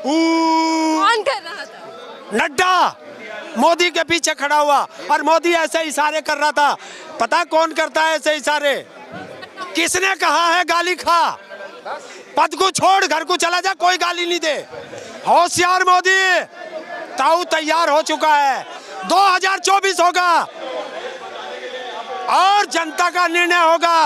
कौन कर रहा था? नड्डा मोदी के पीछे खड़ा हुआ और मोदी ऐसे इशारे कर रहा था। पता कौन करता है ऐसे इशारे? किसने कहा है गाली खा, पद को छोड़ घर को चला जा, कोई गाली नहीं दे। होशियार मोदी, ताऊ तैयार हो चुका है। 2024 होगा और जनता का निर्णय होगा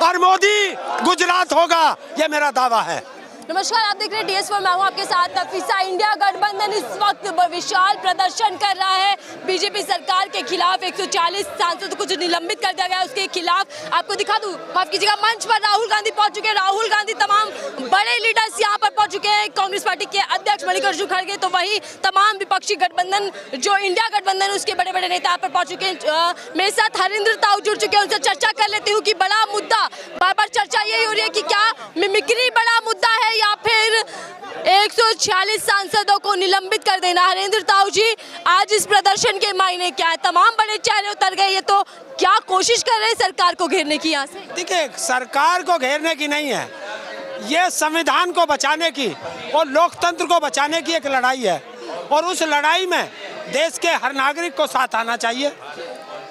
और मोदी गुजरात होगा, ये मेरा दावा है। नमस्कार, आप देख रहे हैं DS4, मैं हूं आपके साथ नफीसा। इंडिया गठबंधन इस वक्त विशाल प्रदर्शन कर रहा है बीजेपी सरकार के खिलाफ। 140 सांसदों को जो निलंबित कर दिया गया उसके खिलाफ। आपको दिखा दूं, माफ कीजिएगा, मंच पर राहुल गांधी पहुंच चुके हैं। राहुल गांधी, तमाम बड़े लीडर्स यहाँ पर पहुंच चुके हैं। कांग्रेस पार्टी के अध्यक्ष मल्लिकार्जुन खड़गे, तो वही तमाम विपक्षी गठबंधन जो इंडिया गठबंधन उसके बड़े बड़े नेता यहाँ पर पहुंच चुके हैं। मेरे साथ हरिंद्र ताऊ जुड़ चुके हैं, उनसे चर्चा कर लेती हूँ कि बड़ा मुद्दा, बार बार चर्चा यही हो रही है कि क्या मिमिक्री बड़ा मुद्दा है या फिर 146 सांसदों को निलंबित कर देना। हरेंद्र ताऊ जी, आज इस प्रदर्शन के मायने क्या है? तमाम बड़े चेहरे उतर गए, ये तो क्या कोशिश कर रहे हैं सरकार को घेरने की? यहाँ से देखिए, सरकार को घेरने की नहीं है, ये संविधान को बचाने की और लोकतंत्र को बचाने की एक लड़ाई है। और उस लड़ाई में देश के हर नागरिक को साथ आना चाहिए।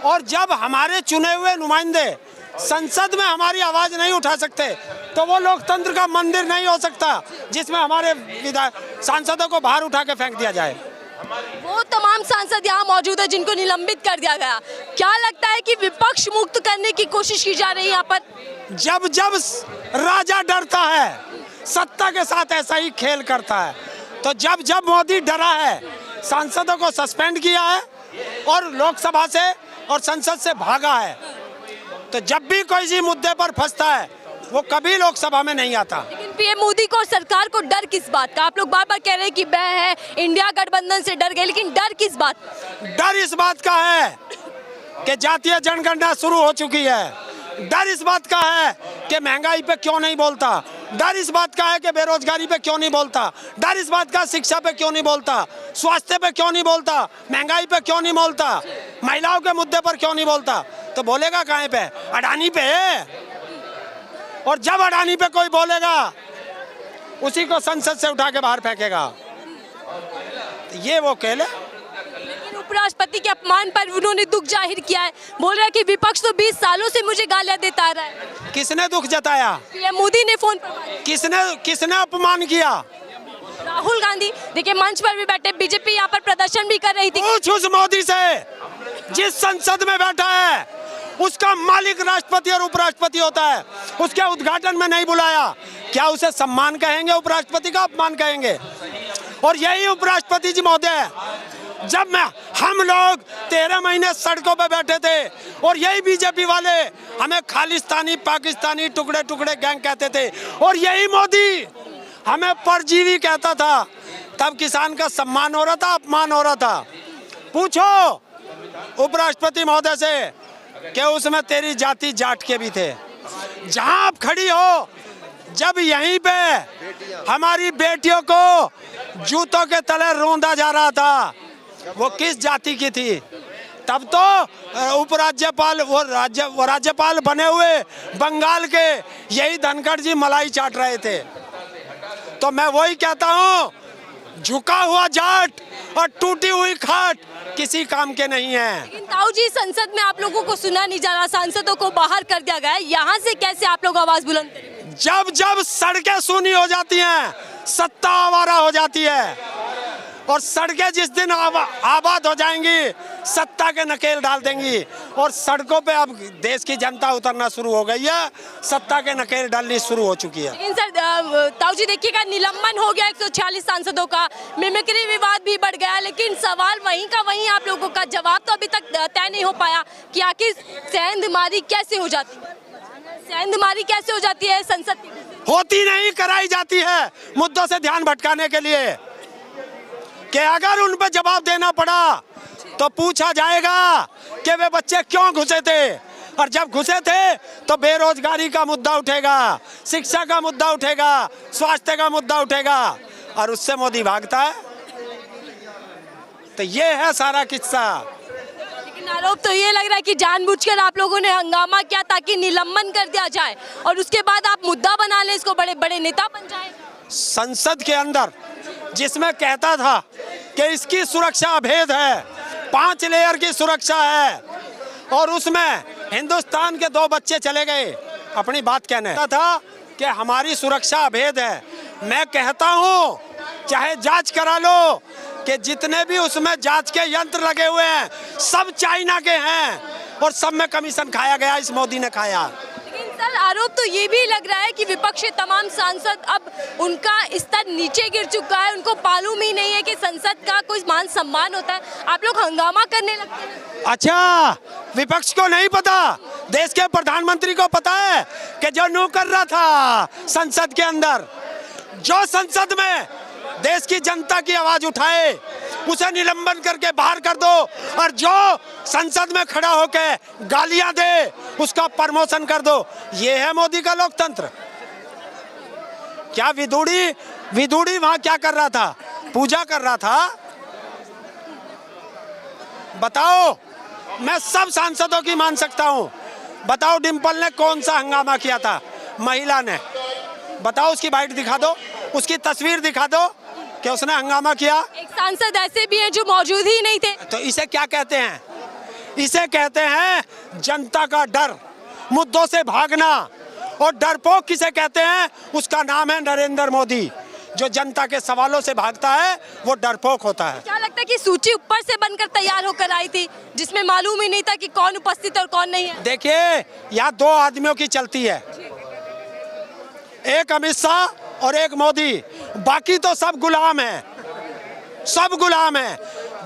और जब हमारे चुने हुए नुमाइंदे संसद में हमारी आवाज नहीं उठा सकते तो वो लोकतंत्र का मंदिर नहीं हो सकता जिसमें हमारे सांसदों को बाहर उठा के फेंक दिया जाए। वो तमाम सांसद यहाँ मौजूद है जिनको निलंबित कर दिया गया। क्या लगता है कि विपक्ष मुक्त करने की कोशिश की जा रही है यहाँ पर? जब जब राजा डरता है, सत्ता के साथ ऐसा ही खेल करता है। तो जब जब मोदी डरा है, सांसदों को सस्पेंड किया है और लोकसभा से और संसद से भागा है। तो जब भी कोई सी मुद्दे पर फंसता है वो कभी लोकसभा में नहीं आता। लेकिन पीएम मोदी को और सरकार को डर किस बात का? आप लोग बार बार कह रहे हैं कि वह है इंडिया गठबंधन से डर गए, लेकिन डर किस बात? डर इस बात का है कि जातीय जनगणना शुरू हो चुकी है। डर इस बात का है कि महंगाई पे क्यों नहीं बोलता। डर इस बात का है कि बेरोजगारी पे क्यों नहीं बोलता। डर इस बात का शिक्षा पे क्यों नहीं बोलता, स्वास्थ्य पे क्यों नहीं बोलता, महंगाई पे क्यों नहीं बोलता, महिलाओं के मुद्दे पर क्यों नहीं बोलता। तो बोलेगा कहाँ पे? अडानी पे। और जब अडानी पे कोई बोलेगा उसी को संसद से उठा के बाहर फेंकेगा। ये वो खेल है। लेकिन उपराष्ट्रपति के अपमान पर उन्होंने दुख जाहिर किया है। बोल रहा है कि विपक्ष तो 20 सालों से मुझे गालियां देता आ रहा है। किसने दुख जताया? पीएम मोदी ने फोन पर। किसने अपमान किया? राहुल गांधी। देखिए, मंच पर भी बैठे, बीजेपी यहाँ पर प्रदर्शन भी कर रही थी। पूछ उस मोदी से, जिस संसद में बैठा है उसका मालिक राष्ट्रपति और उपराष्ट्रपति होता है, उसके उद्घाटन में नहीं बुलाया। क्या उसे सम्मान कहेंगे? उपराष्ट्रपति का अपमान कहेंगे। और यही उपराष्ट्रपति जी महोदय, जब हम लोग 13 महीने सड़कों पर बैठे थे और यही बीजेपी वाले हमें खालिस्तानी, पाकिस्तानी, टुकड़े टुकड़े गैंग कहते थे और यही मोदी हमें परजीवी कहता था, तब किसान का सम्मान हो रहा था, अपमान हो रहा था। पूछो उपराष्ट्रपति महोदय से कि उसमें तेरी जाति जाट के भी थे। जहां आप खड़ी हो, जब यहीं पे हमारी बेटियों को जूतों के तले रोंदा जा रहा था, वो किस जाति की थी? तब तो उपराज्यपाल वो राज्यपाल बने हुए बंगाल के यही धनखड़ जी मलाई चाट रहे थे। तो मैं वही कहता हूँ, झुका हुआ जाट और टूटी हुई खाट किसी काम के नहीं है। लेकिन ताऊ जी, संसद में आप लोगों को सुना नहीं जा रहा, सांसदों को बाहर कर दिया गया है। यहाँ से कैसे आप लोग आवाज बुलंद करेंगे? जब जब सड़कें सूनी हो जाती हैं, सत्ता आवारा हो जाती है। और सड़कें जिस दिन आबाद हो जाएंगी, सत्ता के नकेल डाल देंगी। और सड़कों पे अब देश की जनता उतरना शुरू हो गई है, सत्ता के नकेल डालनी शुरू हो चुकी है। लेकिन सर, ताऊ जी देखिएगा, निलंबन हो गया 146 सांसदों का, मिमिक्री विवाद भी बढ़ गया, लेकिन सवाल वहीं का वहीं, आप लोगों का जवाब तो अभी तक तय नहीं हो पाया कि आखिर सेंधमारी कैसे हो जाती है? सेंधमारी कैसे हो जाती है संसद की? होती नहीं, कराई जाती है मुद्दों से ध्यान भटकाने के लिए कि अगर उन पर जवाब देना पड़ा तो पूछा जाएगा कि वे बच्चे क्यों घुसे थे। और जब घुसे थे तो बेरोजगारी का मुद्दा उठेगा, शिक्षा का मुद्दा उठेगा, स्वास्थ्य का मुद्दा उठेगा, और उससे मोदी भागता है। तो ये है सारा किस्सा। लेकिन आरोप तो ये लग रहा है कि जानबूझकर आप लोगों ने हंगामा किया ताकि निलंबन कर दिया जाए और उसके बाद आप मुद्दा बना लें, इसको बड़े बड़े नेता बन जाए। संसद के अंदर जिसमें कहता था कि इसकी सुरक्षा अभेद है, 5 लेयर की सुरक्षा है, और उसमें हिंदुस्तान के 2 बच्चे चले गए अपनी बात कहने। कहता था कि हमारी सुरक्षा अभेद है। मैं कहता हूँ चाहे जांच करा लो कि जितने भी उसमें जांच के यंत्र लगे हुए हैं सब चाइना के हैं, और सब में कमीशन खाया गया, इस मोदी ने खाया। लेकिन सर आरोप तो ये भी लग रहा है कि विपक्ष के तमाम सांसद अब उनका स्तर नीचे गिर चुका है, उनको मालूम ही नहीं है कि संसद का कोई मान सम्मान होता है, आप लोग हंगामा करने लगते हैं। अच्छा, विपक्ष को नहीं पता, देश के प्रधानमंत्री को पता है कि जो न्यू कर रहा था संसद के अंदर, जो संसद में देश की जनता की आवाज उठाए उसे निलंबन करके बाहर कर दो, और जो संसद में खड़ा होकर गालियां दे उसका प्रमोशन कर दो। ये है मोदी का लोकतंत्र। क्या विदुड़ी वहां क्या कर रहा था? पूजा कर रहा था। बताओ, मैं सब सांसदों की मान सकता हूँ। बताओ डिम्पल ने कौन सा हंगामा किया था? महिला ने। बताओ, उसकी बाइट दिखा दो, उसकी तस्वीर दिखा दो कि उसने हंगामा किया। एक सांसद ऐसे भी हैं जो मौजूद ही नहीं थे। तो इसे क्या कहते हैं? इसे कहते हैं जनता का डर, मुद्दों से भागना। और डरपोक किसे कहते हैं? उसका नाम है नरेंद्र मोदी। जो जनता के सवालों से भागता है वो डरपोक होता है। क्या लगता है कि सूची ऊपर से बनकर तैयार होकर आई थी, जिसमें मालूम ही नहीं था कि कौन उपस्थित और कौन नहीं है? देखिए, यहाँ 2 आदमियों की चलती है, एक अमित शाह और एक मोदी। बाकी तो सब गुलाम है, सब गुलाम है।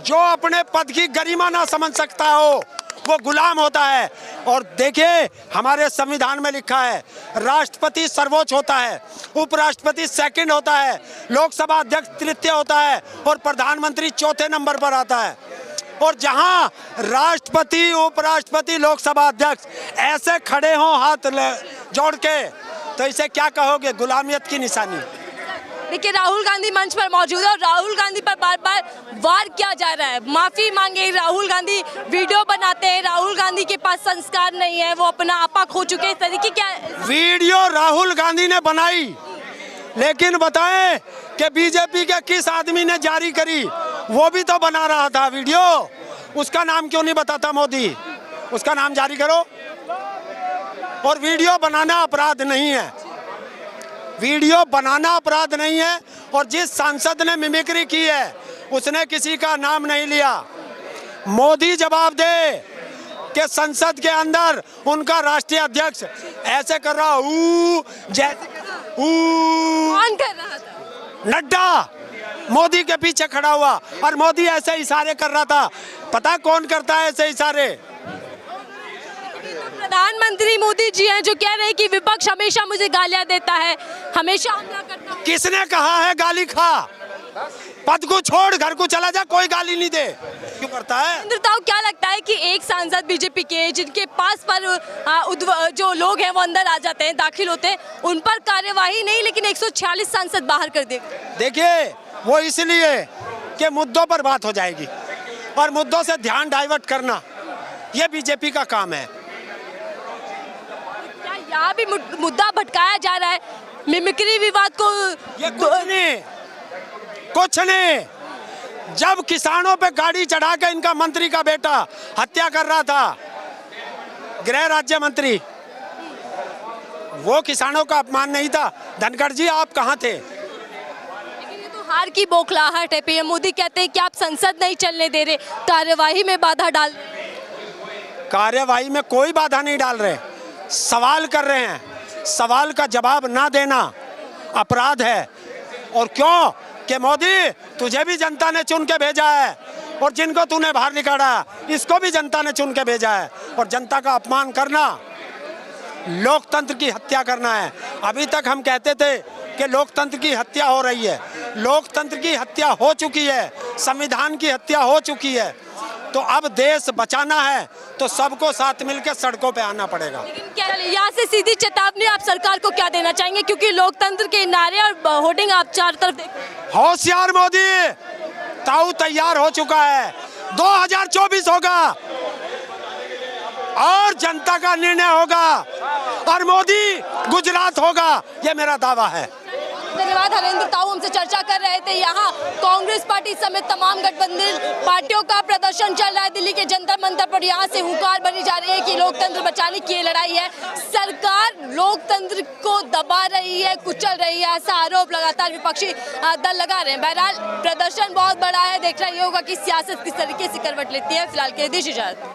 जो अपने पद की गरिमा ना समझ सकता हो वो गुलाम होता है। और देखिए, हमारे संविधान में लिखा है राष्ट्रपति सर्वोच्च होता है, उपराष्ट्रपति सेकंड होता है, लोकसभा अध्यक्ष तृतीय होता है, और प्रधानमंत्री 4थे नंबर पर आता है। और जहां राष्ट्रपति, उपराष्ट्रपति, लोकसभा अध्यक्ष ऐसे खड़े हों हाथ जोड़ के, तो इसे क्या कहोगे? गुलामियत की निशानी। देखिए, राहुल गांधी मंच पर मौजूद है और राहुल गांधी पर बार बार वार किया जा रहा है। माफी मांगे, राहुल गांधी वीडियो बनाते हैं, राहुल गांधी के पास संस्कार नहीं है, वो अपना आपा खो चुके हैं। इस तरीके क्या वीडियो राहुल गांधी ने बनाई, लेकिन बताएं कि बीजेपी के किस आदमी ने जारी करी? वो भी तो बना रहा था वीडियो, उसका नाम क्यों नहीं बताता मोदी? उसका नाम जारी करो। और वीडियो बनाना अपराध नहीं है, वीडियो बनाना अपराध नहीं है। और जिस सांसद ने मिमिक्री की है उसने किसी का नाम नहीं लिया। मोदी जवाब दे कि संसद के अंदर उनका राष्ट्रीय अध्यक्ष ऐसे कर रहा, कौन कर रहा था? नड्डा मोदी के पीछे खड़ा हुआ, और मोदी ऐसे इशारे कर रहा था। पता कौन करता है ऐसे इशारे? प्रधानमंत्री मोदी जी हैं जो कह रहे हैं कि विपक्ष हमेशा मुझे गालियां देता है, हमेशा हमला करता है। किसने कहा है गाली खा? पद को छोड़ घर को चला जा, कोई गाली नहीं दे। क्यों करता है? क्या लगता है कि एक सांसद बीजेपी के जिनके पास पर जो लोग हैं वो अंदर आ जाते हैं, दाखिल होते हैं, उन पर कार्यवाही नहीं, लेकिन 146 सांसद बाहर कर देंगे? देखिए, वो इसलिए कि मुद्दों पर बात हो जाएगी, और मुद्दों से ध्यान डाइवर्ट करना ये बीजेपी का काम है। क्या यहाँ भी मुद्दा भटकाया जा रहा है? मिमिक्री विवाद को ये कुछ नहीं। जब किसानों पे गाड़ी चढ़ा के इनका मंत्री का बेटा हत्या कर रहा था, गृह राज्य मंत्री, वो किसानों का अपमान नहीं था? धनखड़ जी, आप कहाँ थे? लेकिन ये तो हार की बौखलाहट है। पीएम मोदी कहते हैं कि आप संसद नहीं चलने दे रहे, कार्यवाही में बाधा डाल रहे। कार्यवाही में कोई बाधा नहीं डाल रहे, सवाल कर रहे हैं। सवाल का जवाब ना देना अपराध है। और क्यों? कि मोदी, तुझे भी जनता ने चुन के भेजा है, और जिनको तूने बाहर निकाला इसको भी जनता ने चुन के भेजा है। और जनता का अपमान करना लोकतंत्र की हत्या करना है। अभी तक हम कहते थे कि लोकतंत्र की हत्या हो रही है, लोकतंत्र की हत्या हो चुकी है, संविधान की हत्या हो चुकी है। तो अब देश बचाना है तो सबको साथ मिलकर सड़कों पे आना पड़ेगा। यहाँ से सीधी चेतावनी आप सरकार को क्या देना चाहेंगे, क्योंकि लोकतंत्र के नारे और होर्डिंग आप चारों तरफ देख। होशियार मोदी, ताऊ तैयार हो चुका है, 2024 होगा और जनता का निर्णय होगा, और मोदी गुजरात होगा, ये मेरा दावा है। धन्यवाद। हरेंद्र ताऊ हमसे चर्चा कर रहे थे। यहाँ कांग्रेस पार्टी समेत तमाम गठबंधन पार्टियों का प्रदर्शन चल रहा है। दिल्ली के जंतर मंतर पर यहाँ से हुंकार भरी जा रही है कि लोकतंत्र बचाने की ये लड़ाई है। सरकार लोकतंत्र को दबा रही है, कुचल रही है, ऐसा आरोप लगातार विपक्षी दल लगा रहे हैं। बहरहाल प्रदर्शन बहुत बड़ा है, देखना ये होगा कि सियासत किस तरीके से करवट लेती है। फिलहाल के लिए दीजिए इजाजत।